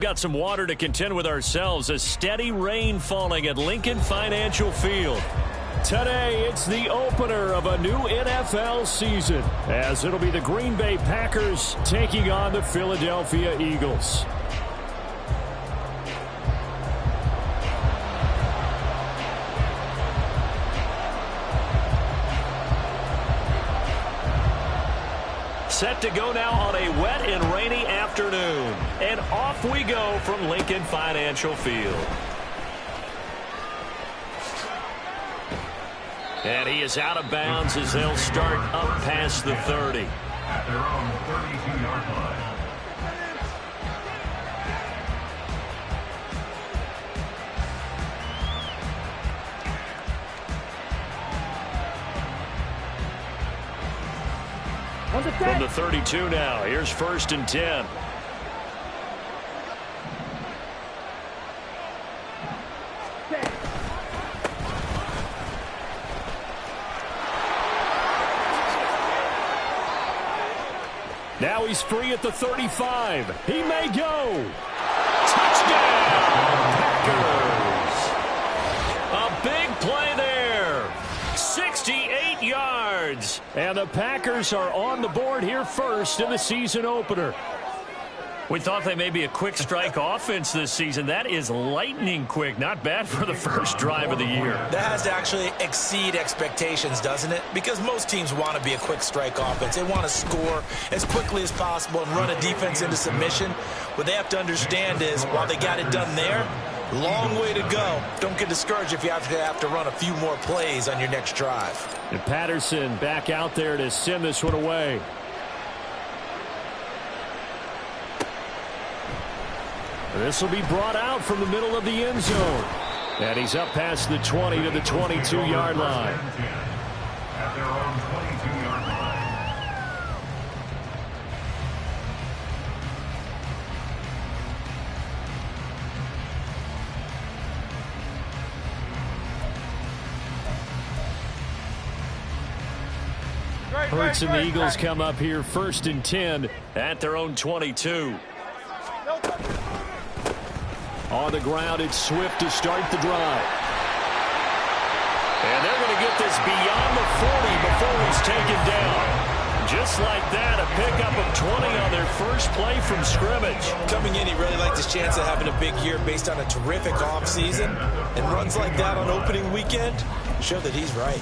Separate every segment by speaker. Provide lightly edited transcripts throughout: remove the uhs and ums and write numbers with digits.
Speaker 1: Got some water to contend with ourselves. A steady rain falling at Lincoln Financial Field. Today, it's the opener of a new NFL season, as it'll be the Green Bay Packers taking on the Philadelphia Eagles. Set to go now on a wet and rainy afternoon. And off we go from Lincoln Financial Field. And he is out of bounds as they'll start up past the 30.
Speaker 2: At their own 32-yard line.
Speaker 1: From the 32 now, here's 1st and 10. Now he's free at the 35. He may go. Touchdown, Packers. A big play there. 68 yards. And the Packers are on the board here first in the season opener. We thought they may be a quick strike offense this season. That is lightning quick. Not bad for the first drive of the year.
Speaker 3: That has to actually exceed expectations, doesn't it? Because most teams want to be a quick strike offense. They want to score as quickly as possible and run a defense into submission. What they have to understand is, while they got it done there, long way to go. Don't get discouraged if you have to run a few more plays on your next drive.
Speaker 1: And Patterson back out there to send this one away. This will be brought out from the middle of the end zone. And he's up past the 20 to the 22-yard line.
Speaker 2: At their own 22-yard line.
Speaker 1: Hurts and the Eagles come up here 1st and 10 at their own 22. On the ground, it's Swift to start the drive. And they're going to get this beyond the 40 before he's taken down. Just like that, a pickup of 20 on their first play from scrimmage.
Speaker 3: Coming in, he really liked his chance of having a big year based on a terrific offseason. And runs like that on opening weekend show that he's right.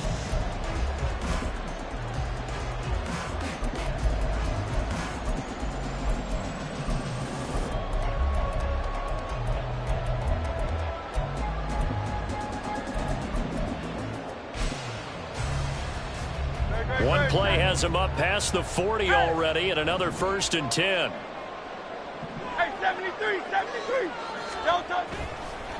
Speaker 1: One play has him up past the 40 already, and another 1st and 10.
Speaker 4: Hey, 73, 73. Delta.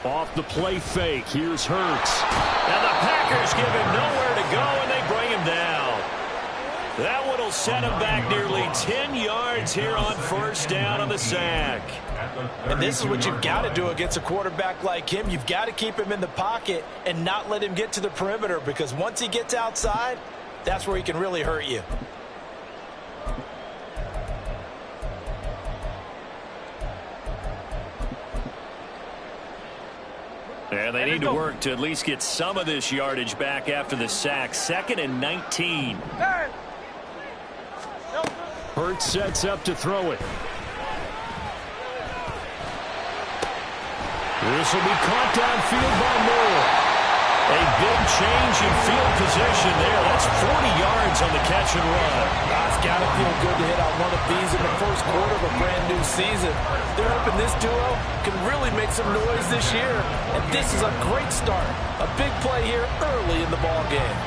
Speaker 1: Off the play fake, here's Hurts. And the Packers give him nowhere to go, and they bring him down. That one will set him back nearly 10 yards here on 1st down on the sack.
Speaker 3: And this is what you've got to do against a quarterback like him. You've got to keep him in the pocket and not let him get to the perimeter, because once he gets outside, that's where he can really hurt you.
Speaker 1: And they need to work to at least get some of this yardage back after the sack. 2nd and 19. Hurts sets up to throw it. This will be caught downfield by Moore. A big change in field position there. That's 40 yards on the catch and run.
Speaker 3: It's got to feel good to hit on one of these in the first quarter of a brand new season. They're hoping this duo can really make some noise this year. And this is a great start. A big play here early in the ball game.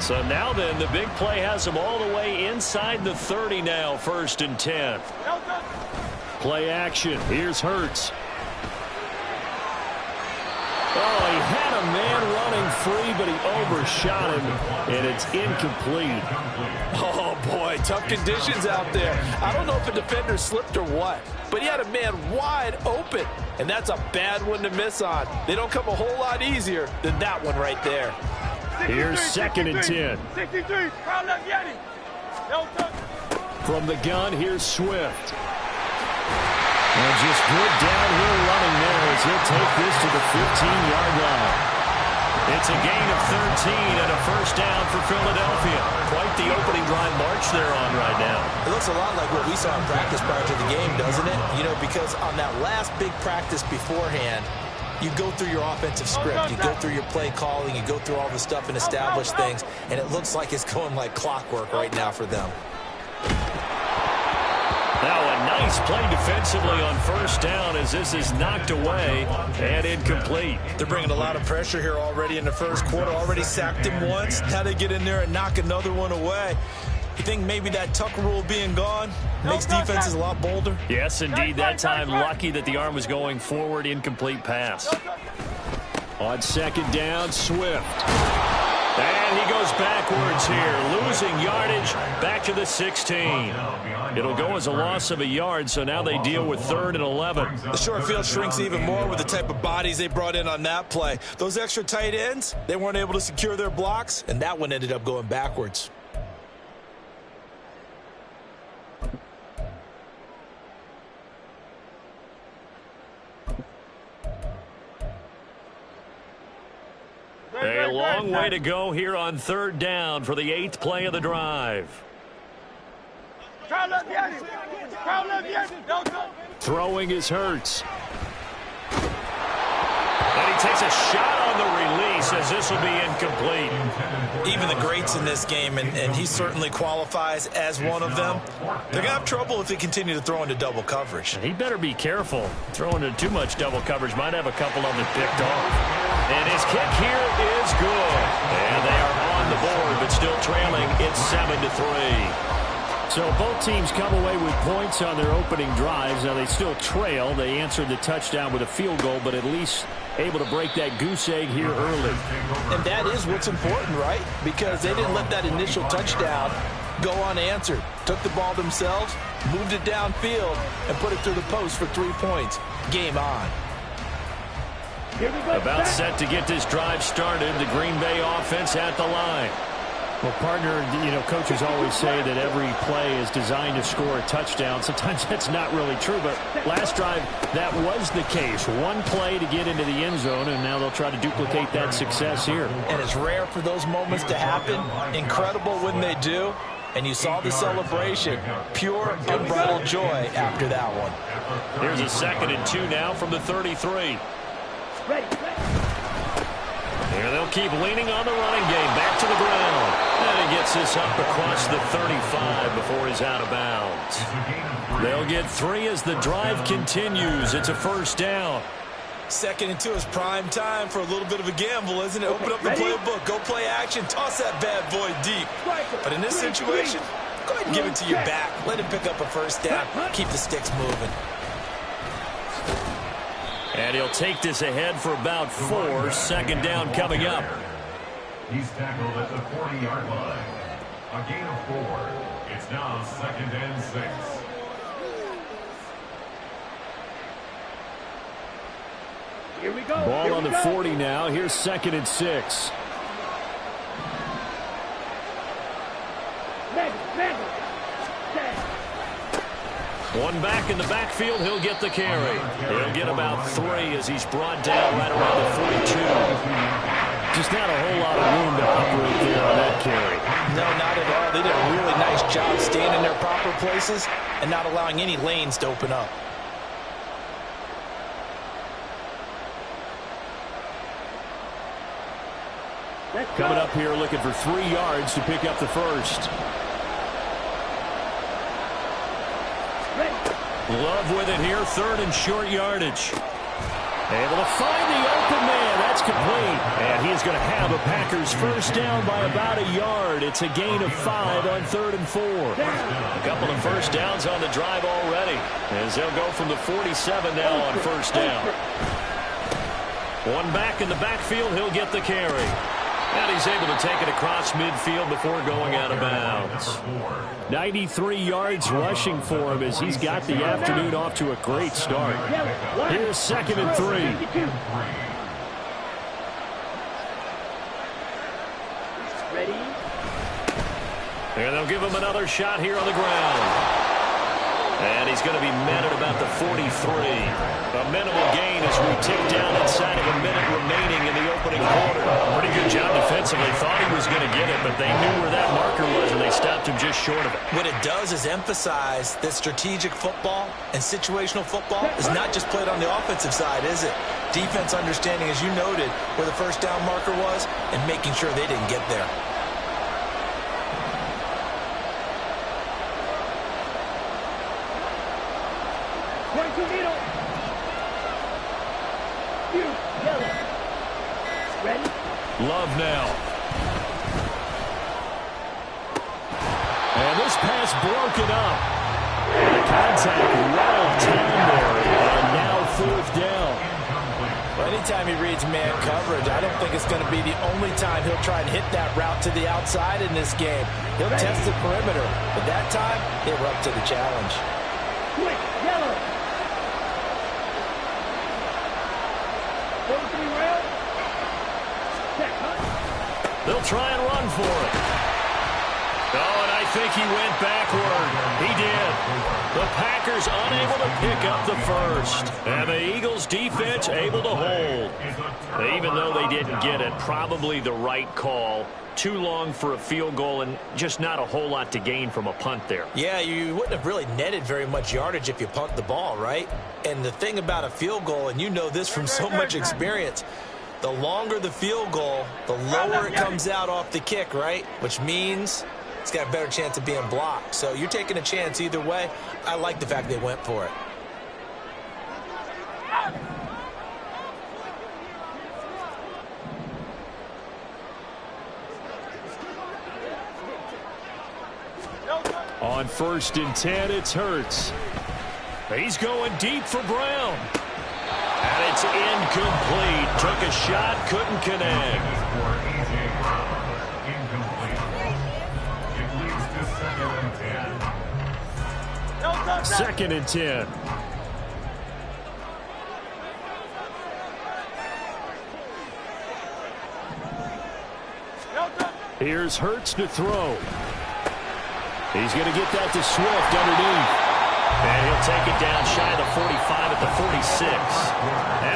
Speaker 1: So now then, the big play has them all the way inside the 30 now, 1st and 10. Play action. Here's Hurts. Oh, he had a man running free, but he overshot him, and it's incomplete.
Speaker 3: Oh, boy, tough conditions out there. I don't know if a defender slipped or what, but he had a man wide open, and that's a bad one to miss on. They don't come a whole lot easier than that one right there.
Speaker 1: Here's 2nd and 10.
Speaker 4: 63, crowd left Yeti. Don't touch.
Speaker 1: From the gun, here's Swift. And just good downhill running there as he'll take this to the 15-yard line. It's a gain of 13 and a first down for Philadelphia. Quite the opening drive march they're on right now.
Speaker 3: It looks a lot like what we saw in practice prior to the game, doesn't it? You know, because on that last big practice beforehand, you go through your offensive script, you go through your play calling, you go through all the stuff and establish things, and it looks like it's going like clockwork right now for them.
Speaker 1: Now a nice play defensively on first down as this is knocked away and incomplete.
Speaker 3: They're bringing a lot of pressure here already in the first quarter. Already sacked him once. Now they get in there and knock another one away. You think maybe that Tucker rule being gone makes defenses a lot bolder?
Speaker 1: Yes, indeed. That time lucky that the arm was going forward. Incomplete pass. On 2nd down, Swift. And he goes backwards here, losing yardage back to the 16. It'll go as a loss of a yard, so now they deal with 3rd and 11.
Speaker 3: The short field shrinks even more with the type of bodies they brought in on that play. Those extra tight ends, they weren't able to secure their blocks, and that one ended up going backwards.
Speaker 1: A long way to go here on 3rd down for the 8th play of the drive. Throwing is Hurts. And he takes a shot on the release as this will be incomplete.
Speaker 3: Even the greats in this game, and he certainly qualifies as one of them, they're going to have trouble if they continue to throw into double coverage.
Speaker 1: He better be careful. Throwing into too much double coverage might have a couple of them picked off. And his kick here is good. And they are on the board, but still trailing. It's 7-3. So both teams come away with points on their opening drives. Now they still trail. They answered the touchdown with a field goal, but at least able to break that goose egg here early.
Speaker 3: And that is what's important, right? Because they didn't let that initial touchdown go unanswered. Took the ball themselves, moved it downfield, and put it through the post for 3 points. Game on.
Speaker 1: About set to get this drive started. The Green Bay offense at the line. Well, partner, you know, coaches always say that every play is designed to score a touchdown. Sometimes that's not really true, but last drive, that was the case. One play to get into the end zone, and now they'll try to duplicate that success here.
Speaker 3: And it's rare for those moments to happen. Incredible when they do. And you saw the celebration. Pure, unbridled joy after that one.
Speaker 1: Here's a 2nd and 2 now from the 33. Here they'll keep leaning on the running game. Back to the ground. And he gets this up across the 35 before he's out of bounds. They'll get 3 as the drive continues. It's a first down.
Speaker 3: 2nd and 2 is prime time for a little bit of a gamble, isn't it? Open up the playbook. Go play action. Toss that bad boy deep. But in this situation, go ahead and give it to your back. Let him pick up a first down. Keep the sticks moving.
Speaker 1: And he'll take this ahead for about 4. 2nd down coming up.
Speaker 2: He's tackled at the 40-yard line. A gain of 4. It's now 2nd and 6.
Speaker 4: Here we go.
Speaker 1: Ball on the 40 now. Here's 2nd and 6. One back in the backfield. He'll get the carry. He'll get about 3 as he's brought down right around the 42. Just not a whole lot of room to operate there on that carry.
Speaker 3: No, not at all. They did a really nice job staying in their proper places and not allowing any lanes to open up.
Speaker 1: Coming up here looking for 3 yards to pick up the first. Love with it here, 3rd and short yardage. Able to find the open man. That's complete. And he's going to have a Packers first down by about a yard. It's a gain of 5 on 3rd and 4. A couple of first downs on the drive already, as they'll go from the 47 now on first down. One back in the backfield. He'll get the carry. And he's able to take it across midfield before going out of bounds. 93 yards rushing for him as he's got the afternoon off to a great start. Here's 2nd and 3. And they'll give him another shot here on the ground. And he's going to be met at about the 43. A minimal gain as we tick down inside of a minute remaining in the opening quarter. Pretty good job defensively. Thought he was going to get it, but they knew where that marker was, and they stopped him just short of it.
Speaker 3: What it does is emphasize that strategic football and situational football is not just played on the offensive side, is it? Defense understanding, as you noted, where the first down marker was and making sure they didn't get there.
Speaker 1: Love now. And this pass broken up. And the contact well timed there. And now fourth down.
Speaker 3: Well, anytime he reads man coverage, I don't think it's going to be the only time he'll try and hit that route to the outside in this game. He'll test the perimeter. But that time, they were up to the challenge.
Speaker 4: Quick, yellow. 43 rail. Check, huh?
Speaker 1: They'll try and run for it. Oh, and I think he went backward. He did. The Packers unable to pick up the first. And the Eagles defense able to hold. Even though they didn't get it, probably the right call. Too long for a field goal and just not a whole lot to gain from a punt there.
Speaker 3: Yeah, you wouldn't have really netted very much yardage if you punt the ball, right? And the thing about a field goal, and you know this from so much experience, the longer the field goal, the lower it comes out off the kick, right? Which means it's got a better chance of being blocked. So you're taking a chance either way. I like the fact they went for it.
Speaker 1: On 1st and 10, it's Hurts. He's going deep for Brown. And it's incomplete. Took a shot, couldn't connect. Second and 10. Here's Hurts to throw. He's going to get that to Swift underneath. And he'll take it down shy of the 45 at the 46.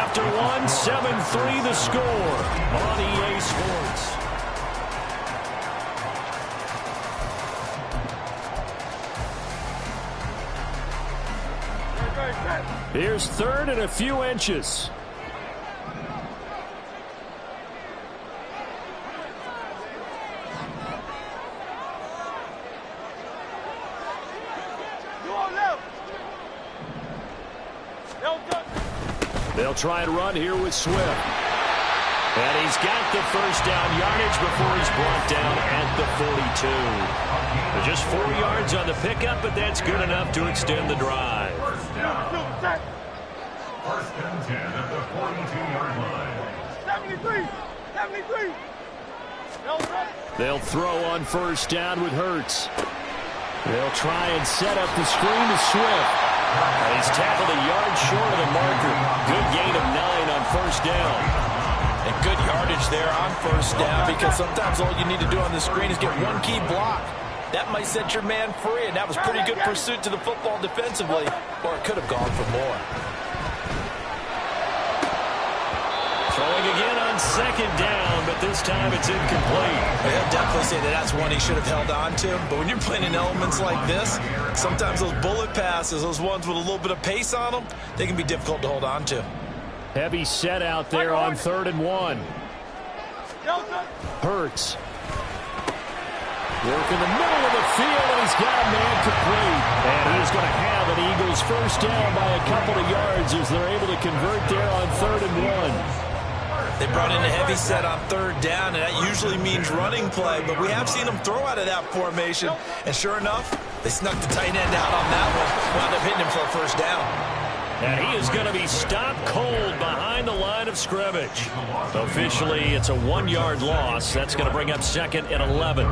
Speaker 1: After one, 7-3 the score on EA Sports. Here's 3rd and a few inches. They'll try and run here with Swift. And he's got the first down yardage before he's brought down at the 42. Just 4 yards on the pickup, but that's good enough to extend the drive.
Speaker 2: First and 10 at the 42-yard line.
Speaker 4: 73.
Speaker 1: They'll throw on first down with Hurts. They'll try and set up the screen to Swift. And he's tackled a yard short of the marker. Good gain of 9 on first down.
Speaker 3: And good yardage there on first down, because sometimes all you need to do on the screen is get one key block. That might set your man free, and that was pretty good pursuit to the football defensively, or it could have gone for more.
Speaker 1: Throwing again on second down, but this time it's incomplete.
Speaker 3: I'll definitely say that that's one he should have held on to. But when you're playing in elements like this, sometimes those bullet passes, those ones with a little bit of pace on them, they can be difficult to hold on to.
Speaker 1: Heavy set out there on 3rd and 1. Hurts. Work in the middle of the field, and he's got a man complete. And he's going to have an Eagles first down by a couple of yards as they're able to convert there on 3rd and 1.
Speaker 3: They brought in a heavy set on 3rd down, and that usually means running play, but we have seen them throw out of that formation. And sure enough, they snuck the tight end out on that one, wound up hitting him for a first down.
Speaker 1: And he is going to be stopped cold behind the line of scrimmage. Officially, it's a 1-yard loss. That's going to bring up 2nd and 11.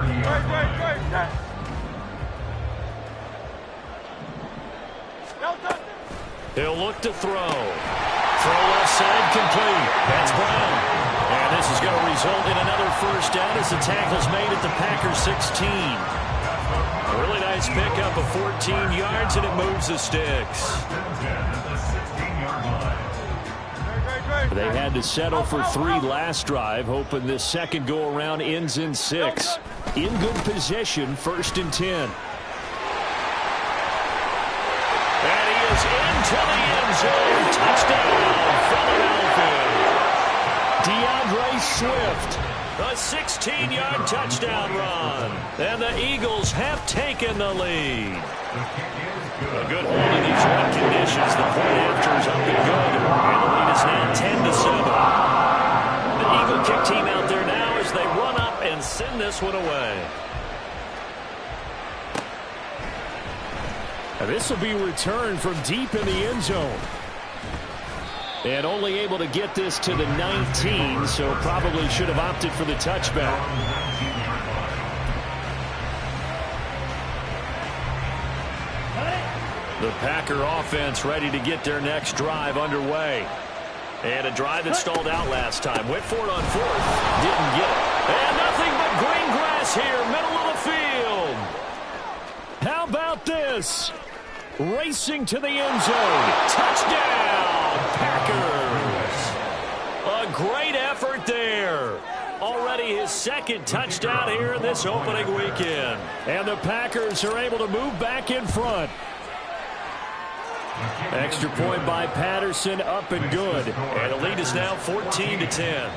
Speaker 1: He'll look to throw. Throw left side complete. That's Brown. And this is going to result in another first down as the tackle's made at the Packers 16. Nice pickup of 14 yards, and it moves the sticks. They had to settle for 3 last drive, hoping this second go-around ends in 6. In good position, 1st and 10. And he is into the end zone. Touchdown, Philadelphia. DeAndre Swift. A 16-yard touchdown run. And the Eagles have taken the lead. A good hold in these wet conditions. The point after is up and good. And the lead is now 10-7. The Eagle kick team out there now as they run up and send this one away. And this will be returned from deep in the end zone. And only able to get this to the 19, so probably should have opted for the touchback. The Packer offense ready to get their next drive underway. And a drive that stalled out last time. Went for it on 4th. Didn't get it. And nothing but green grass here, middle of the field. How about this? Racing to the end zone. Touchdown, Packers. A great effort there. Already his 2nd touchdown here in this opening weekend. And the Packers are able to move back in front. Extra point by Patterson, up and good. And the lead is now 14-10.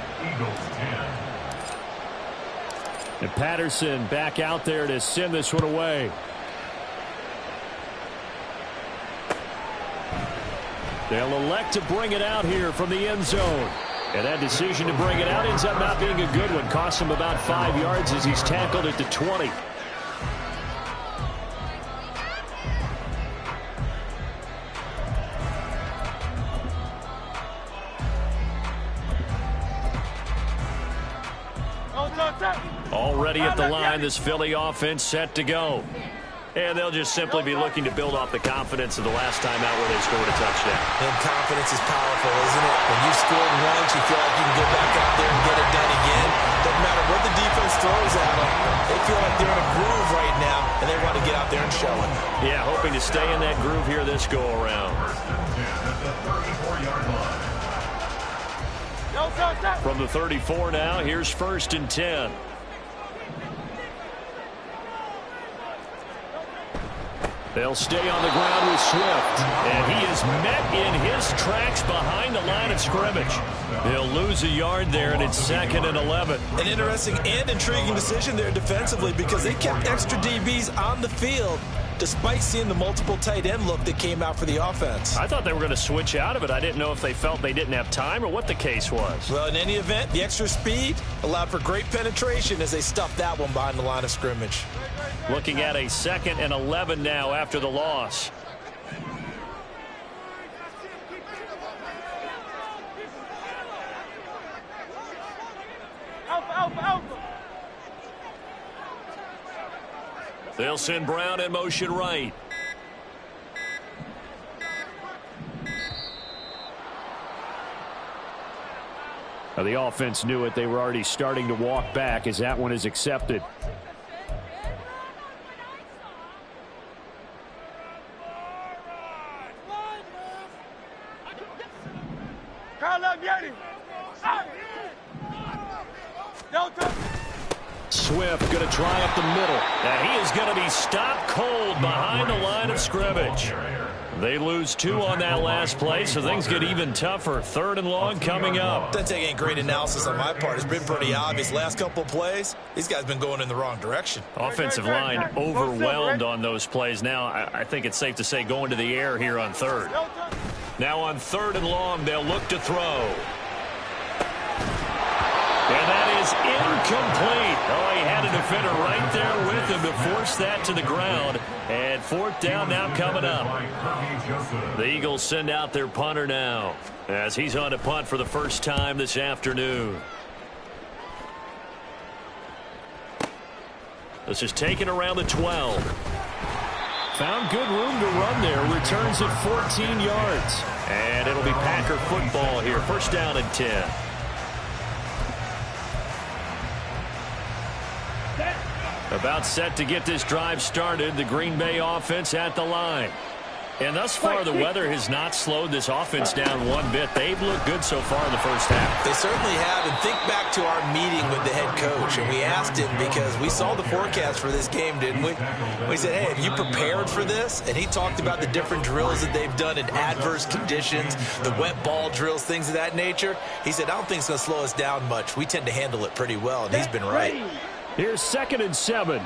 Speaker 1: And Patterson back out there to send this one away. They'll elect to bring it out here from the end zone. And that decision to bring it out ends up not being a good one. Costs him about 5 yards as he's tackled at the 20. Already at the line, this Philly offense set to go. And they'll just simply be looking to build off the confidence of the last time out where they scored a touchdown.
Speaker 3: And confidence is powerful, isn't it? When you've scored once, you feel like you can go back out there and get it done again. Doesn't matter what the defense throws at them. They feel like they're in a groove right now, and they want to get out there and show it.
Speaker 1: Yeah, hoping to stay in that groove here this go-around. From the 34 now, here's 1st and 10. They'll stay on the ground with Swift. And he is met in his tracks behind the line of scrimmage. They'll lose a yard there, and it's 2nd and 11.
Speaker 3: An interesting and intriguing decision there defensively because they kept extra DBs on the field despite seeing the multiple tight end look that came out for the offense.
Speaker 1: I thought they were going to switch out of it. I didn't know if they felt they didn't have time or what the case was.
Speaker 3: Well, in any event, the extra speed allowed for great penetration as they stuffed that one behind the line of scrimmage.
Speaker 1: Looking at a 2nd and 11 now after the loss. They'll send Brown in motion right. Now the offense knew it. They were already starting to walk back as that one is accepted. Swift going to try up the middle. And he is going to be stopped cold behind the line of scrimmage. They lose 2 on that last play, so things get even tougher. 3rd and long coming up.
Speaker 3: Doesn't take any great analysis on my part. It's been pretty obvious. Last couple of plays, these guys been going in the wrong direction.
Speaker 1: Offensive line overwhelmed on those plays. Now, I think it's safe to say going to the air here on 3rd. Now on 3rd and long, they'll look to throw. And that is incomplete. Oh, he had a defender right there with him to force that to the ground. And 4th down now coming up. The Eagles send out their punter now as he's on to punt for the first time this afternoon. This is taken around the 12. Found good room to run there. Returns at 14 yards. And it'll be Packer football here. 1st down and 10. About set to get this drive started. The Green Bay offense at the line. And thus far, the weather has not slowed this offense down one bit. They've looked good so far in the first half.
Speaker 3: They certainly have. And think back to our meeting with the head coach. And we asked him, because we saw the forecast for this game, didn't we? We said, hey, have you prepared for this? And he talked about the different drills that they've done in adverse conditions, the wet ball drills, things of that nature. He said, I don't think it's going to slow us down much. We tend to handle it pretty well, and he's been right.
Speaker 1: Here's 2nd and 7. And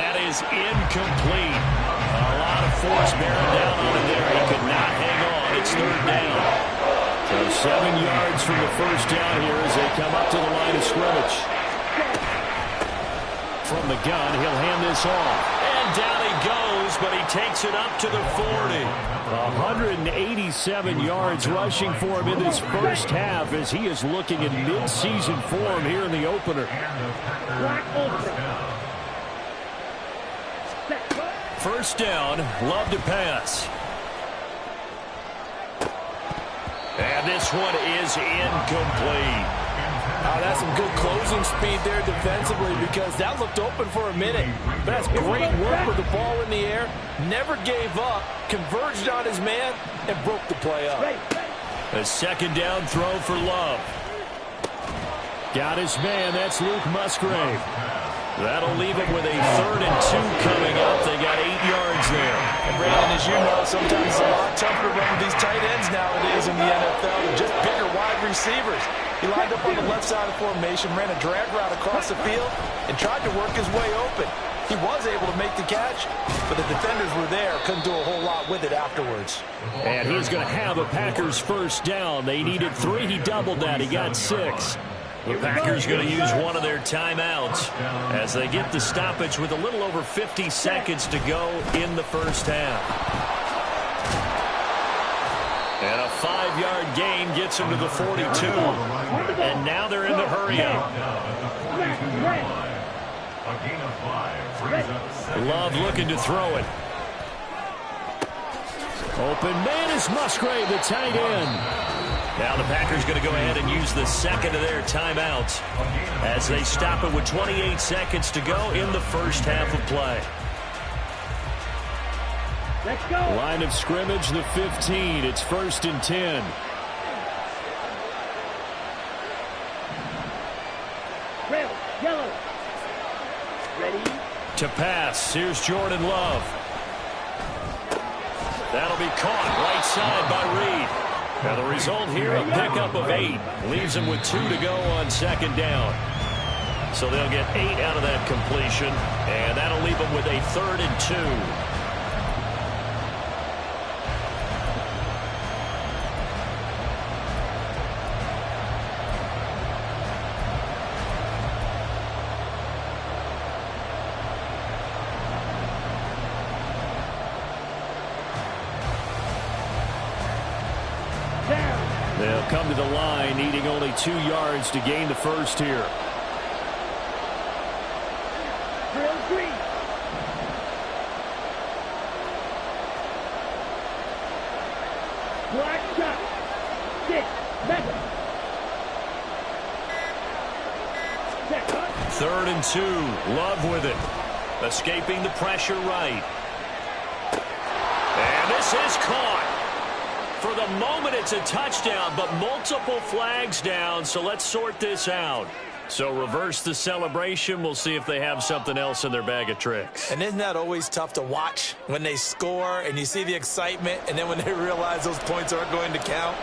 Speaker 1: that is incomplete. A lot of force bearing down on him there. He could not hang on. It's 3rd down. So 7 yards from the first down here as they come up to the line of scrimmage. From the gun, he'll hand this off. And down he goes, but he takes it up to the 40. 187 yards rushing for him in this first half as he is looking in mid-season form here in the opener. First down, Love to pass. And this one is incomplete.
Speaker 5: That's some good closing speed there defensively, because that looked open for a minute. But that's great work with the ball in the air. Never gave up, converged on his man, and broke the play up.
Speaker 1: A 2nd down throw for Love. Got his man. That's Luke Musgrave. That'll leave him with a 3rd and 2 coming up. They got 8 yards there.
Speaker 5: And Brandon, as you know, sometimes it's a lot tougher to run with these tight ends nowadays in the NFL than just bigger wide receivers. He lined up on the left side of the formation, ran a drag route across the field, and tried to work his way open. He was able to make the catch, but the defenders were there. Couldn't do a whole lot with it afterwards.
Speaker 1: And he's going to have a Packers first down. They needed 3. He doubled that. He got 6. The Packers going to use one of their timeouts as they get the stoppage with a little over 50 seconds to go in the first half. And a 5-yard gain gets him to the 42. And now they're in the hurry-up. Love looking to throw it. Open man is Musgrave, the tight end. Now the Packers going to go ahead and use the 2nd of their timeouts as they stop it with 28 seconds to go in the first half of play.
Speaker 4: Let's go.
Speaker 1: Line of scrimmage, the 15. It's 1st and 10.
Speaker 4: Red, yellow. Ready?
Speaker 1: To pass. Here's Jordan Love. That'll be caught right side by Reed. Now the result here, a pickup of 8. Leaves them with 2 to go on 2nd down. So they'll get 8 out of that completion, and that'll leave them with a 3rd and 2. They'll come to the line, needing only 2 yards to gain the first here.
Speaker 4: Drill green. Black shot. 6 seconds.
Speaker 1: 3rd and 2. Love with it. Escaping the pressure right. And this is caught. For the moment, it's a touchdown, but multiple flags down, so let's sort this out. So reverse the celebration. We'll see if they have something else in their bag of tricks.
Speaker 3: And isn't that always tough to watch when they score and you see the excitement, and then when they realize those points aren't going to count?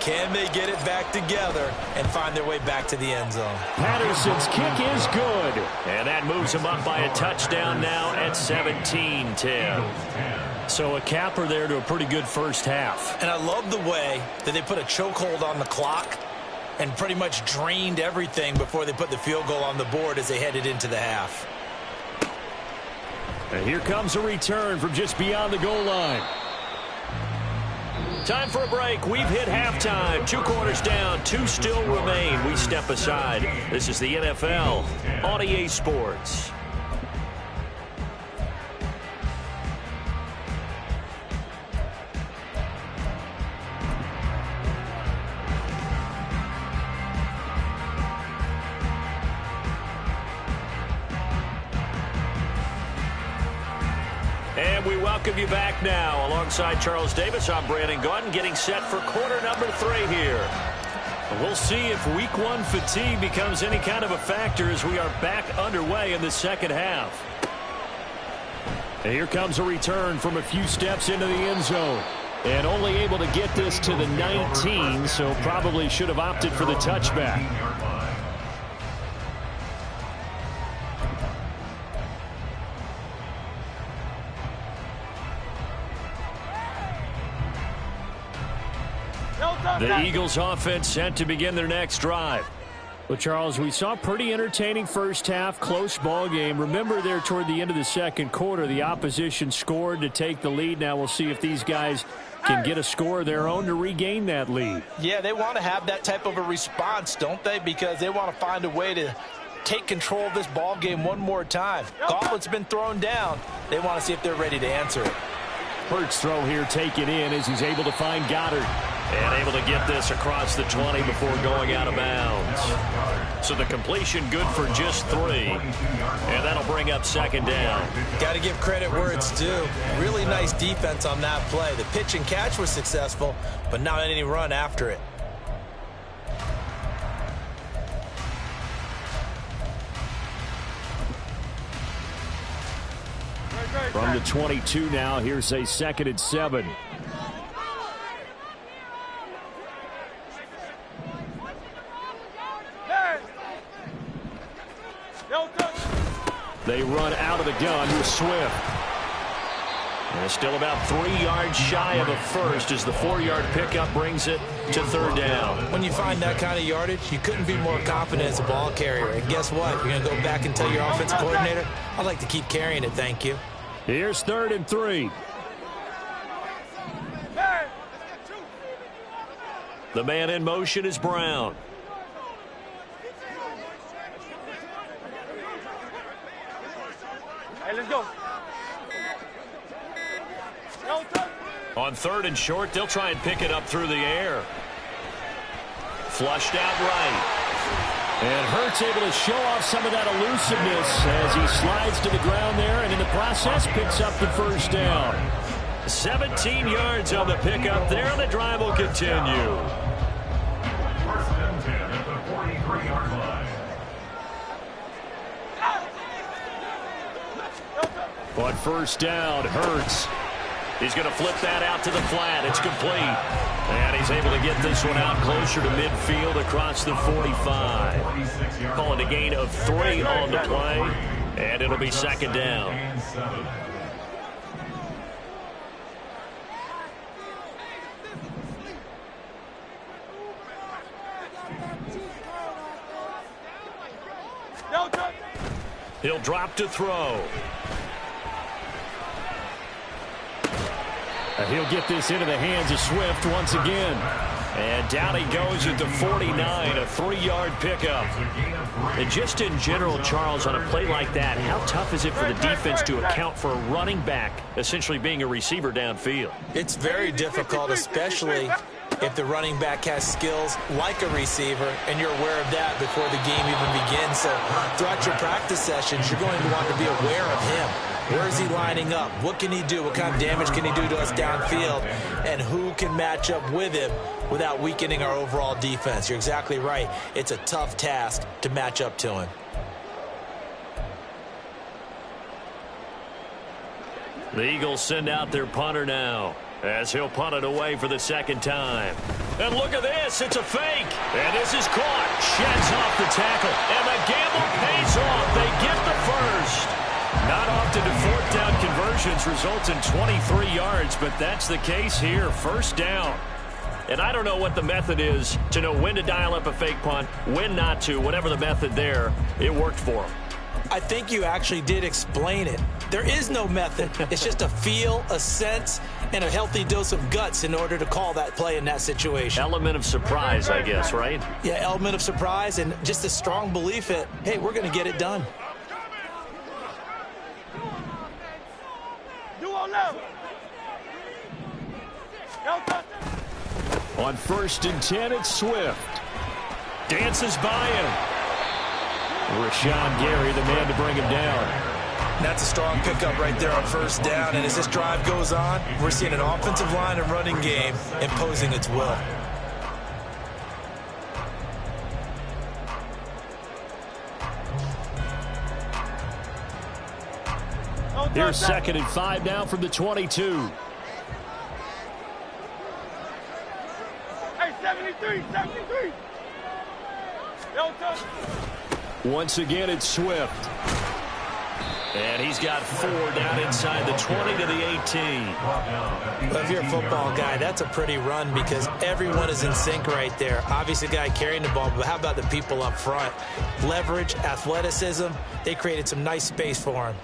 Speaker 3: Can they get it back together and find their way back to the end zone?
Speaker 1: Patterson's kick is good, and that moves him up by a touchdown now at 17-10. So a capper there to a pretty good first half.
Speaker 3: And I love the way that they put a chokehold on the clock and pretty much drained everything before they put the field goal on the board as they headed into the half.
Speaker 1: And here comes a return from just beyond the goal line. Time for a break. We've hit halftime. 2 quarters down. 2 still remain. We step aside. This is the NFL on EA Sports. welcome you back now. Alongside Charles Davis, I'm Brandon Gaudin, getting set for quarter number 3 here. We'll see if week 1 fatigue becomes any kind of a factor as we are back underway in the second half. And here comes a return from a few steps into the end zone. And only able to get this to the 19, so probably should have opted for the touchback. The Eagles offense set to begin their next drive. Well, Charles, we saw a pretty entertaining first half, close ball game. Remember there toward the end of the second quarter, the opposition scored to take the lead. Now we'll see if these guys can get a score of their own to regain that lead.
Speaker 5: Yeah, they want to have that type of a response, don't they? Because they want to find a way to take control of this ball game one more time. Gauntlet's been thrown down. They want to see if they're ready to answer it.
Speaker 1: Hurts throw here taken in as he's able to find Goddard. And able to get this across the 20 before going out of bounds. So the completion good for just 3. And that'll bring up second down.
Speaker 3: Got to give credit where it's due. Really nice defense on that play. The pitch and catch was successful, but not any run after it.
Speaker 1: From the 22 now, here's a 2nd and 7. They run out of the gun with Swift. And still about 3 yards shy of a first as the 4-yard pickup brings it to 3rd down.
Speaker 3: When you find that kind of yardage, you couldn't be more confident as a ball carrier. And guess what? You're going to go back and tell your offensive coordinator, I'd like to keep carrying it, thank you.
Speaker 1: Here's 3rd and 3. The man in motion is Brown.
Speaker 4: Hey, let's go.
Speaker 1: On 3rd and short, they'll try and pick it up through the air. Flushed out right. And Hurts able to show off some of that elusiveness as he slides to the ground there, and in the process picks up the 1st down. 17 yards on the pickup there, and the drive will continue.
Speaker 2: 1st and 10 at the 43-yard line.
Speaker 1: On 1st down, Hurts. He's going to flip that out to the flat. It's complete. And he's able to get this one out closer to midfield across the 45. Calling a gain of 3 on the play. And it'll be 2nd down. He'll drop to throw. He'll get this into the hands of Swift once again. And down he goes at the 49, a 3-yard pickup. And just in general, Charles, on a play like that, how tough is it for the defense to account for a running back essentially being a receiver downfield?
Speaker 3: It's very difficult, especially if the running back has skills like a receiver, and you're aware of that before the game even begins. So throughout your practice sessions, you're going to want to be aware of him. Where is he lining up? What can he do? What kind of damage can he do to us downfield? And who can match up with him without weakening our overall defense? You're exactly right. It's a tough task to match up to him.
Speaker 1: The Eagles send out their punter now as he'll punt it away for the 2nd time. And look at this. It's a fake. And this is caught. Sheds off the tackle. And the gamble pays off. They get the first. Not often do 4th down conversions result in 23 yards, but that's the case here. 1st down. And I don't know what the method is to know when to dial up a fake punt, when not to, whatever the method there, it worked for him.
Speaker 3: I think you actually did explain it. There is no method. It's just a feel, a sense, and a healthy dose of guts in order to call that play in that situation.
Speaker 1: Element of surprise, I guess, right?
Speaker 3: Yeah, element of surprise and just a strong belief that, hey, we're going to get it done.
Speaker 1: On 1st and 10, it's Swift. Dances by him. Rashawn Gary, the man to bring him down.
Speaker 3: And that's a strong pickup right there on first down. And as this drive goes on, we're seeing an offensive line and running game imposing its will.
Speaker 1: Here's 2nd and 5 now from the 22.
Speaker 4: Hey, 73, 73.
Speaker 1: Once again, it's Swift. And he's got 4 down inside the 20 to the 18.
Speaker 3: Well, if you're a football guy, that's a pretty run because everyone is in sync right there. Obviously, the guy carrying the ball, but how about the people up front? Leverage, athleticism, they created some nice space for him.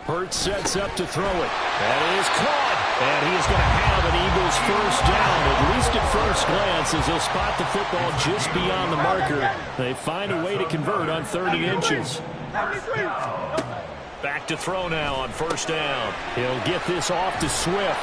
Speaker 1: Hurts sets up to throw it. And it is caught. And he is going to have an Eagles first down, at least at first glance, as they'll spot the football just beyond the marker. They find a way to convert on 30 inches. Back to throw now on first down. He'll get this off to Swift.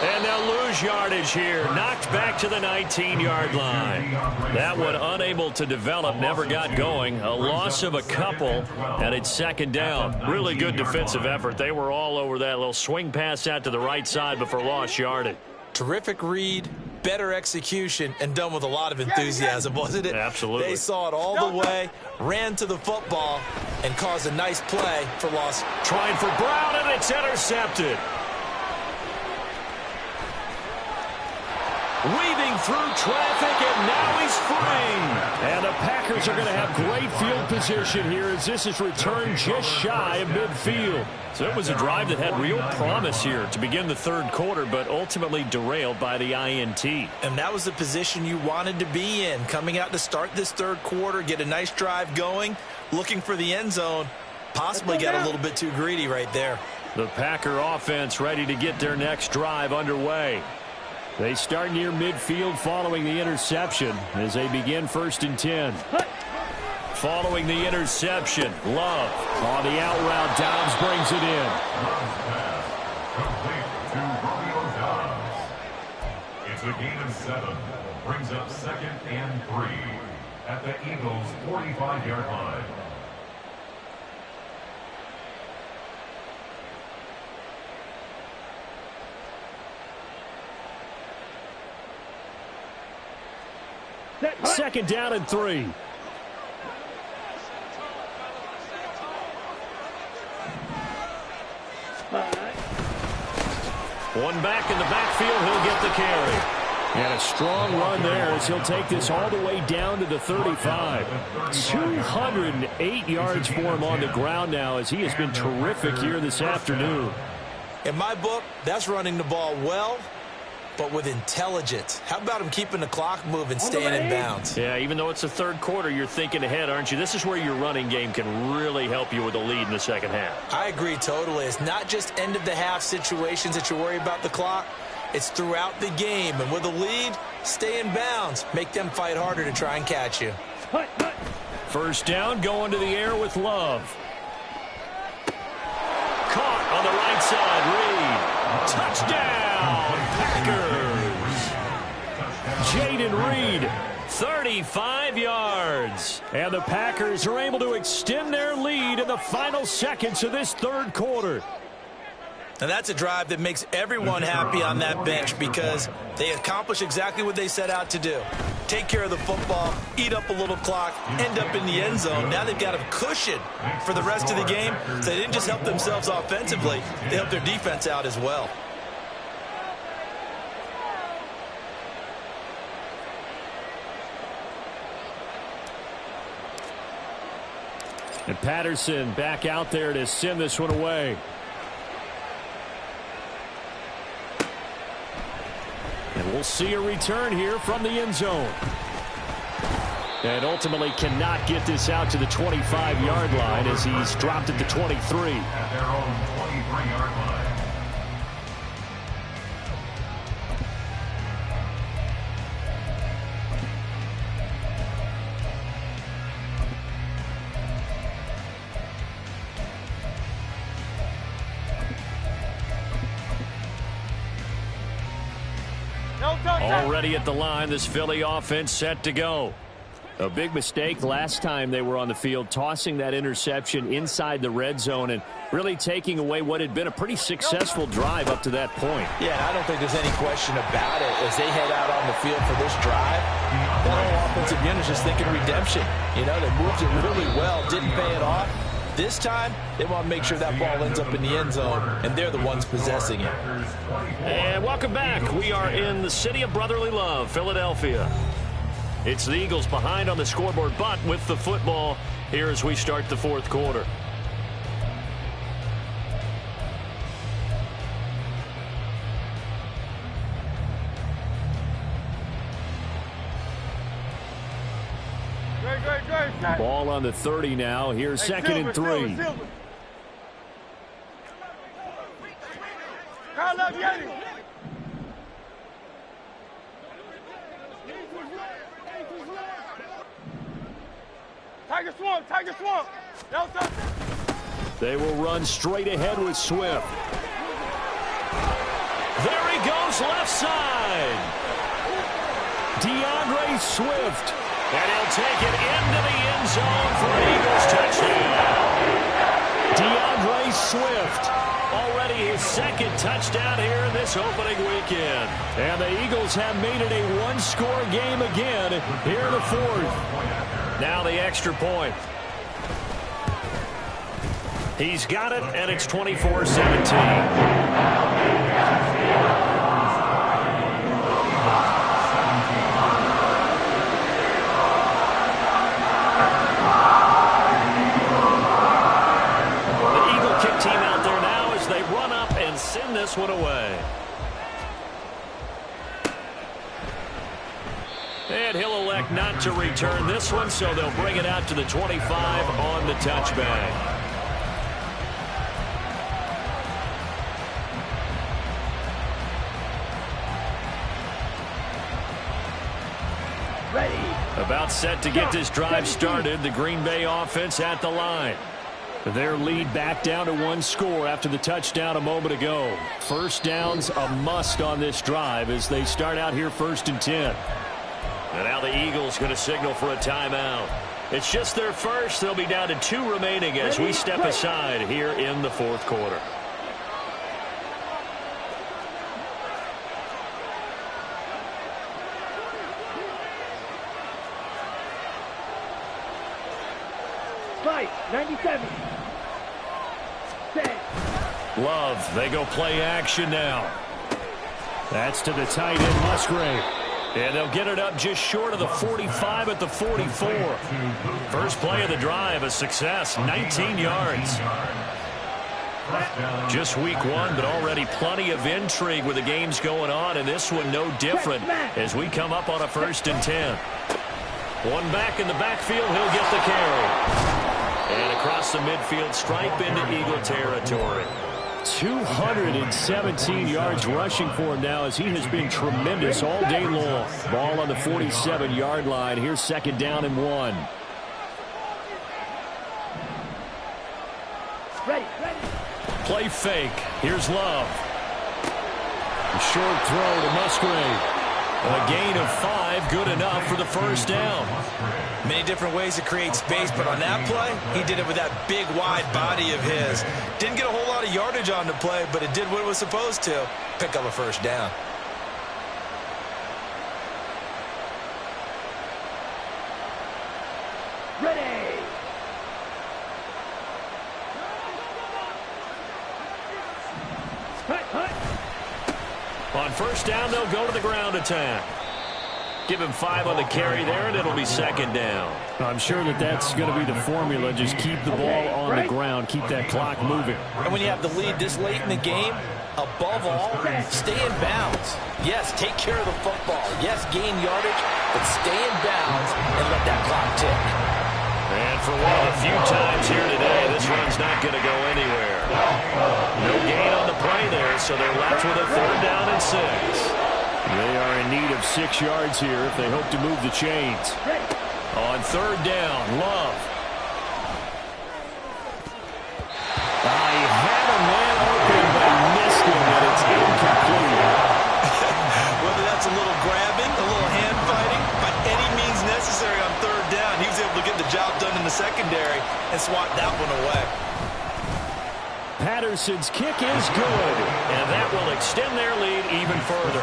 Speaker 1: And they'll lose yardage here. Knocked back to the 19-yard line. That one unable to develop, never got going. A loss of a couple, and it's 2nd down. Really good defensive effort. They were all over that little swing pass out to the right side before lost yardage.
Speaker 3: Terrific read, better execution, and done with a lot of enthusiasm, wasn't it?
Speaker 1: Absolutely.
Speaker 3: They saw it all the way, ran to the football, and caused a nice play for loss.
Speaker 1: Trying for Brown, and it's intercepted. Weaving through traffic, and now he's free. And the Packers are going to have great field position here as this is returned just shy of midfield. So it was a drive that had real promise here to begin the 3rd quarter, but ultimately derailed by the INT.
Speaker 3: And that was the position you wanted to be in, coming out to start this 3rd quarter, get a nice drive going, looking for the end zone. Possibly got a little bit too greedy right there.
Speaker 1: The Packer offense ready to get their next drive underway. They start near midfield following the interception as they begin 1st and 10. Following the interception, Love on the out route. Dobbs brings it in.
Speaker 2: Complete to Romeo Dobbs. It's a gain of 7. Brings up 2nd and 3 at the Eagles' 45-yard line.
Speaker 1: Second down and 3. One back in the backfield, he'll get the carry. And a strong run there as he'll take this all the way down to the 35. 208 yards for him on the ground now as he has been terrific here this afternoon.
Speaker 3: In my book, that's running the ball well, but with intelligence. How about him keeping the clock moving, staying in bounds?
Speaker 1: Yeah, even though it's the 3rd quarter, you're thinking ahead, aren't you? This is where your running game can really help you with a lead in the 2nd half.
Speaker 3: I agree totally. It's not just end-of-the-half situations that you worry about the clock. It's throughout the game. And with a lead, stay in bounds. Make them fight harder to try and catch you.
Speaker 1: First down, going to the air with Love. Caught on the right side, Reed. Touchdown, Packers. Jaden Reed, 35 yards. And the Packers are able to extend their lead in the final seconds of this 3rd quarter.
Speaker 3: And that's a drive that makes everyone happy on that bench because they accomplish exactly what they set out to do. Take care of the football, eat up a little clock, end up in the end zone. Now they've got a cushion for the rest of the game. So they didn't just help themselves offensively, they helped their defense out as well.
Speaker 1: And Patterson back out there to send this one away. And we'll see a return here from the end zone. And ultimately cannot get this out to the 25-yard line as he's dropped at the 23.
Speaker 2: At their own 23-yard line.
Speaker 1: Already at the line, this Philly offense set to go. A big mistake last time they were on the field, tossing that interception inside the red zone and really taking away what had been a pretty successful drive up to that point.
Speaker 3: Yeah, and I don't think there's any question about it. As they head out on the field for this drive, that whole offensive unit is just thinking redemption. You know, they moved it really well, didn't pay it off. This time, they want to make sure that ball ends up in the end zone, and they're the ones possessing it.
Speaker 1: And welcome back. We are in the city of brotherly love, Philadelphia. It's the Eagles behind on the scoreboard, but with the football here as we start the fourth quarter.
Speaker 4: Great.
Speaker 1: Ball on the 30 now. Here's second and 3.
Speaker 4: Carl up, Yeti. Tiger Swamp.
Speaker 1: They will run straight ahead with Swift. There he goes, left side. DeAndre Swift. And he'll take it into the end zone for an Eagles touchdown. DeAndre Swift. Already his second touchdown here in this opening weekend. And the Eagles have made it a one-score game again here in the fourth. Now the extra point. He's got it, and it's 24-17. Send this one away. And he'll elect not to return this one, so they'll bring it out to the 25 on the touchback. Ready. About set to get this drive started. The Green Bay offense at the line. Their lead back down to one score after the touchdown a moment ago. First down's a must on this drive as they start out here 1st and 10. And now the Eagles going to signal for a timeout. It's just their first. They'll be down to 2 remaining as we step aside here in the fourth quarter.
Speaker 4: Fight, 97.
Speaker 1: Love, they go play action now. That's to the tight end, Musgrave. And they'll get it up just short of the 45 at the 44. First play of the drive, a success, 19 yards. Just week 1, but already plenty of intrigue with the games going on, and this one no different as we come up on a 1st and 10. One back in the backfield, he'll get the carry. And across the midfield, stripe into Eagle territory. 217 yards rushing for him now as he has been tremendous all day long. Ball on the 47-yard line. Here's 2nd down and 1.
Speaker 4: Ready.
Speaker 1: Play fake. Here's Love. A short throw to Musgrave. A gain of 5, good enough for the first down.
Speaker 3: Many different ways to create space, but on that play, he did it with that big, wide body of his. Didn't get a whole lot of yardage on the play, but it did what it was supposed to. Pick up a first down.
Speaker 4: Ready.
Speaker 1: On first down, they'll go to the ground attack. Give him 5 on the carry there, and it'll be 2nd down. I'm sure that's going to be the formula. Just keep the ball on the ground. Keep that clock moving.
Speaker 3: And when you have the lead this late in the game, above all, stay in bounds. Yes, take care of the football. Yes, gain yardage, but stay in bounds and let that clock tick.
Speaker 1: And for one of the few times here today, this one's not going to go anywhere. No gain on the play there, so they're left with a 3rd down and 6. They are in need of 6 yards here if they hope to move the chains. On 3rd down, Love. He had a man open, but he missed him, and it's incomplete.
Speaker 3: Whether that's a little grabbing, a little hand fighting, by any means necessary on 3rd secondary and swat that one away.
Speaker 1: Patterson's kick is good, and that will extend their lead even further.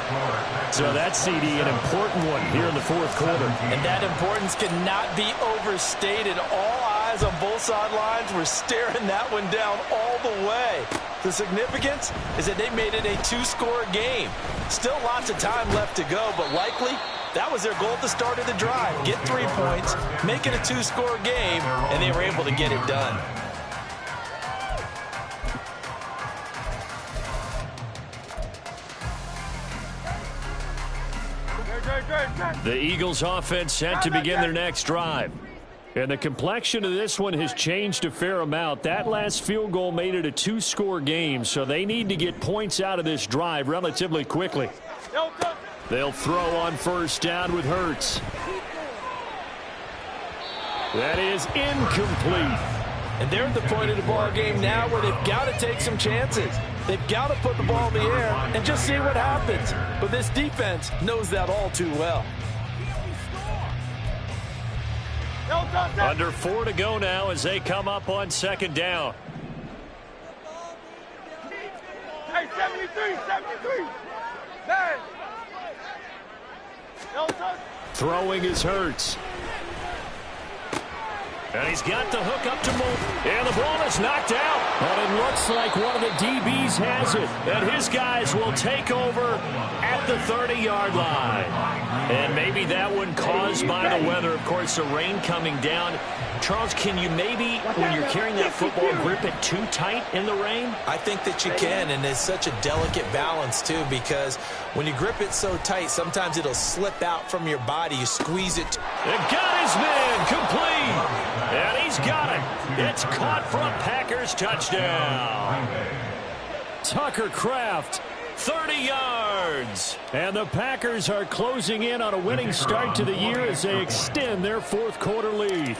Speaker 1: So that CD, an important one here in the fourth quarter.
Speaker 5: And that importance cannot be overstated. All eyes on both sidelines were staring that one down all the way. The significance is that they made it a two-score game. Still lots of time left to go, but likely that was their goal at the start of the drive. Get 3 points, make it a two-score game, and they were able to get it done.
Speaker 1: The Eagles offense set to begin their next drive. And the complexion of this one has changed a fair amount. That last field goal made it a two-score game, so they need to get points out of this drive relatively quickly. They'll throw on first down with Hurts. That is incomplete.
Speaker 5: And they're at the point of the ball game now where they've got to take some chances. They've got to put the ball in the air and just see what happens. But this defense knows that all too well.
Speaker 1: Under 4 to go now as they come up on second down.
Speaker 4: Hey, 73, 73. Man.
Speaker 1: Throwing is Hurts. And he's got the hook up to Moore. And the ball is knocked out. But it looks like one of the DBs has it. And his guys will take over at the 30-yard line. And maybe that one caused by the weather. Of course, the rain coming down. Charles, can you maybe, when you're carrying that football, grip it too tight in the rain?
Speaker 3: I think that you can, and it's such a delicate balance, too, because when you grip it so tight, sometimes it'll slip out from your body. You squeeze it.
Speaker 1: They've got his man complete. And he's got it. It's caught for a Packers touchdown. Tucker Kraft, 30 yards. And the Packers are closing in on a winning start to the year as they extend their fourth quarter lead.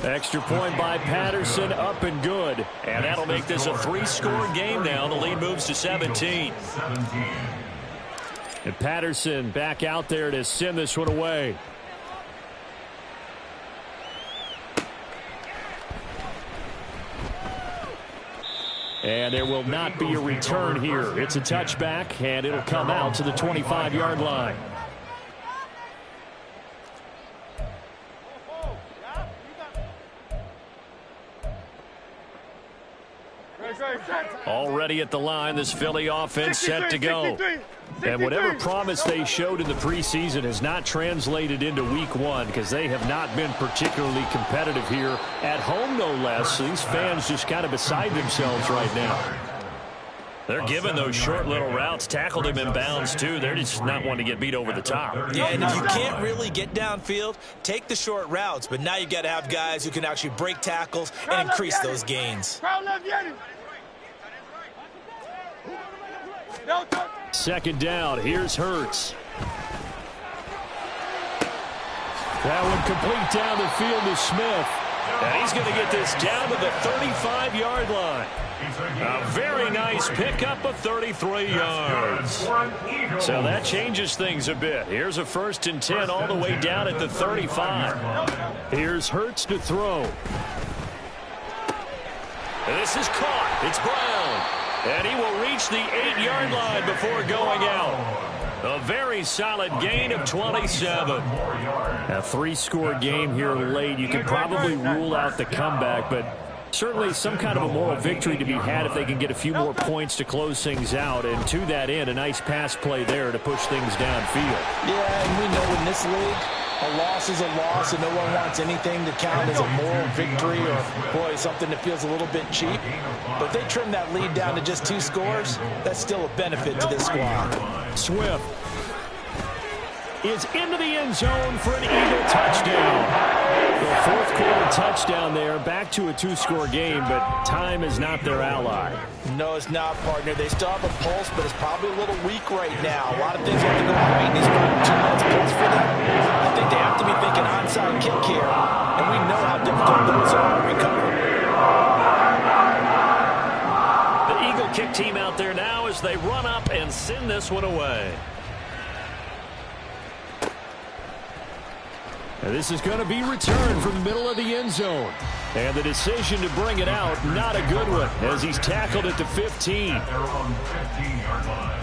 Speaker 1: Extra point by Patterson, up and good. And that'll make this a 3-score game now. The lead moves to 17. And Patterson back out there to send this one away. And there will not be a return here. It's a touchback, and it'll come out to the 25-yard line. Already at the line, this Philly offense set to go. And whatever promise they showed in the preseason has not translated into week one because they have not been particularly competitive here at home, no less. So these fans just kind of beside themselves right now. They're giving those short little routes, tackled him in bounds too. They're just not wanting to get beat over the top.
Speaker 3: Yeah, and if you can't really get downfield, take the short routes. But now you got to have guys who can actually break tackles and increase those gains.
Speaker 1: Second down, here's Hurts. That one complete down the field to Smith. And he's going to get this down to the 35-yard line. A very nice pickup of 33 yards. So that changes things a bit. Here's a 1st and 10 all the way down at the 35. Here's Hurts to throw. And this is caught. It's Brown. And he will reach the 8-yard line before going out. A very solid gain of 27. A 3-score game here late. You could probably rule out the comeback, but certainly some kind of a moral victory to be had if they can get a few more points to close things out. And to that end, a nice pass play there to push things downfield.
Speaker 5: Yeah, and we know in this league, a loss is a loss, and no one wants anything to count as a moral victory or, boy, something that feels a little bit cheap. But if they trim that lead down to just 2 scores, that's still a benefit to this squad.
Speaker 1: Swift is into the end zone for an Eagle touchdown. The fourth quarter touchdown there, back to a 2-score game, but time is not their ally.
Speaker 5: No, it's not, partner. They still have a pulse, but it's probably a little weak right now. A lot of things have to go right in these final 2 months plus for them. I think they have to be thinking onside kick here, and we know how difficult those are to recover.
Speaker 1: The Eagle kick team out there now as they run up and send this one away. And this is going to be returned from the middle of the end zone. And the decision to bring it out, not a good one, as he's tackled at the 15.
Speaker 2: At their own 15-yard line.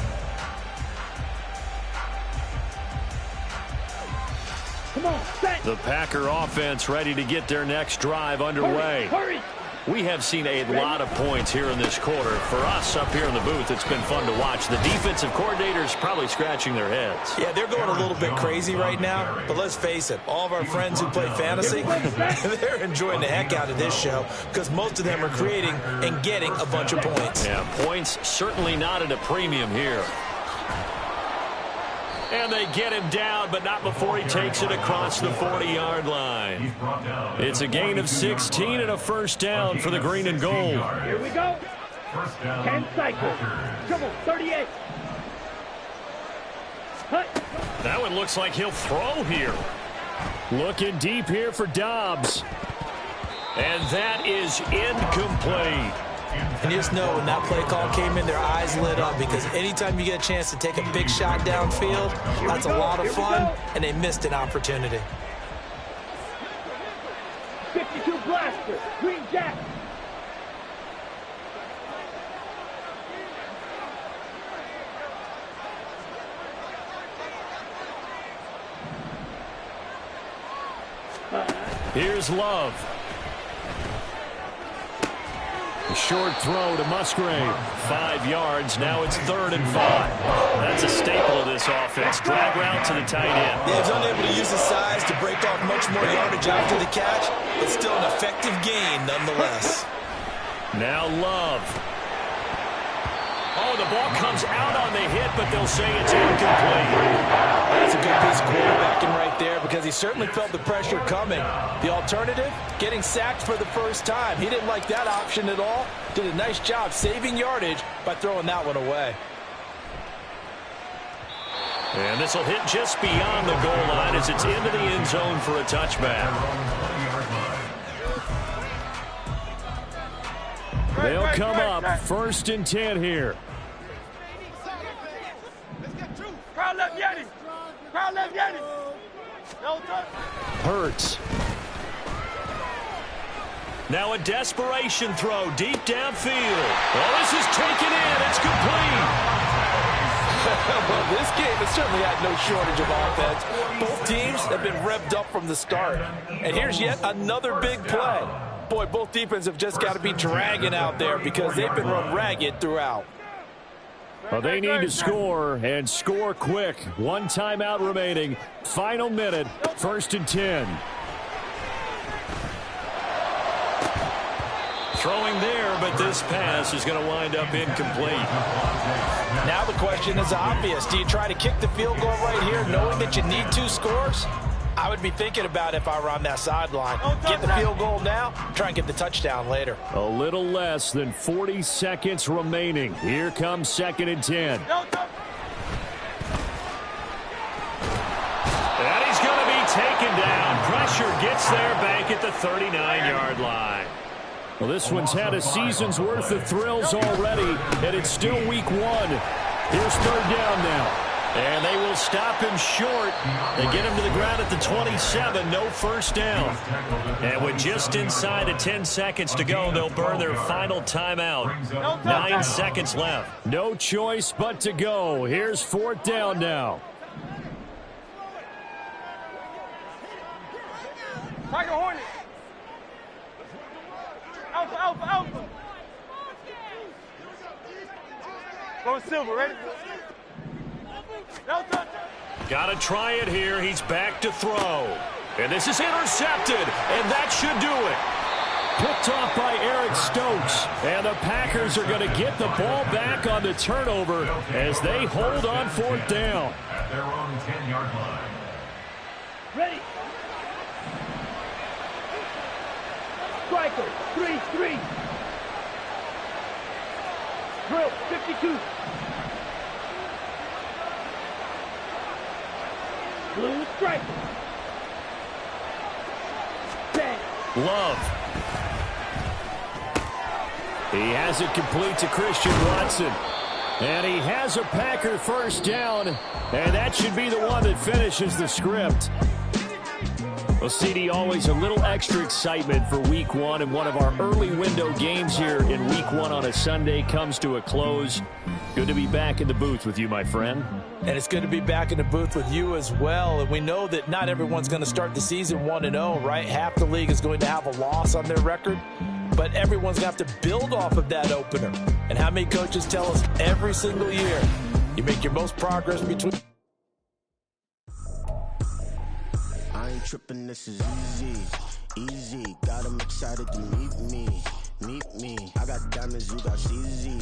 Speaker 4: Come on, set.
Speaker 1: The Packer offense ready to get their next drive underway.
Speaker 4: Hurry.
Speaker 1: We have seen a lot of points here in this quarter. For us up here in the booth, it's been fun to watch. The defensive coordinators probably scratching their heads.
Speaker 3: Yeah, they're going a little bit crazy right now, but let's face it, all of our friends who play fantasy, they're enjoying the heck out of this show because most of them are creating and getting a bunch of points.
Speaker 1: Yeah, points certainly not at a premium here. And they get him down, but not before he takes it across the 40-yard line. It's a gain of 16 and a first down for the green and gold.
Speaker 4: Here we go. 10 cycles. Dribble, 38. Hut.
Speaker 1: That one looks like he'll throw here. Looking deep here for Dobbs. And that is incomplete.
Speaker 3: And you just know when that play call came in, their eyes lit up because anytime you get a chance to take a big shot downfield, that's a lot of fun, and they missed an opportunity.
Speaker 4: 52 blaster. Green Jack.
Speaker 1: Here's Love. A short throw to Musgrave. 5 yards. Now it's 3rd and 5. That's a staple of this offense. Drag route to the tight end.
Speaker 3: Yeah, he's unable to use his size to break off much more yardage after the catch, but still an effective gain nonetheless.
Speaker 1: Now Love. Oh, the ball comes out on the hit, but they'll say it's incomplete.
Speaker 3: That's a good piece of quarterbacking right there because he certainly felt the pressure coming. The alternative, getting sacked for the first time. He didn't like that option at all. Did a nice job saving yardage by throwing that one away.
Speaker 1: And this will hit just beyond the goal line as it's into the end zone for a touchback. They'll come up 1st and 10 here.
Speaker 4: Crowd left Yeti. Crowd left Yeti. No touch.
Speaker 1: Hurts. Now a desperation throw deep downfield. Oh, this is taken in. It's complete.
Speaker 5: Well, this game has certainly had no shortage of offense. Both teams have been revved up from the start. And here's yet another big play. Boy, both defenses have just got to be dragging out there because they've been run ragged throughout.
Speaker 1: Well, they need to score, and score quick. 1 timeout remaining. Final minute, 1st and 10. Throwing there, but this pass is going to wind up incomplete.
Speaker 3: Now the question is obvious. Do you try to kick the field goal right here knowing that you need 2 scores? I would be thinking about it if I were on that sideline. Get the field goal now, try and get the touchdown later.
Speaker 1: A little less than 40 seconds remaining. Here comes 2nd and 10. And he's going to be taken down. Pressure gets there back at the 39-yard line. Well, this one's had a season's worth of thrills already, and it's still week 1. Here's 3rd down now. And they will stop him short. They get him to the ground at the 27. No first down. And with just inside of 10 seconds to go, they'll burn their final timeout. 9 seconds left. No choice but to go. Here's 4th down now.
Speaker 4: Tiger Hornet. Alpha, Alpha, Alpha. Go Silver, ready? No touch.
Speaker 1: Got to try it here. He's back to throw. And this is intercepted, and that should do it. Picked off by Eric Stokes. And the Packers are going to get the ball back on the turnover as they hold on 4th down.
Speaker 2: At their own 10-yard line.
Speaker 4: Ready. Striker, 3-3. Drill, 52. Blue striker. 10.
Speaker 1: Love. He has it complete to Christian Watson. And he has a Packer first down. And that should be the one that finishes the script. Well, CD, always a little extra excitement for Week 1, and one of our early window games here in Week 1 on a Sunday comes to a close. Good to be back in the booth with you, my friend.
Speaker 5: And it's good to be back in the booth with you as well. And we know that not everyone's going to start the season 1-0, right? Half the league is going to have a loss on their record. But everyone's going to have to build off of that opener. And how many coaches tell us every single year, you make your most progress between...
Speaker 6: I ain't tripping, this is easy, easy. Got 'em excited to meet me. I got diamonds, you got CZ.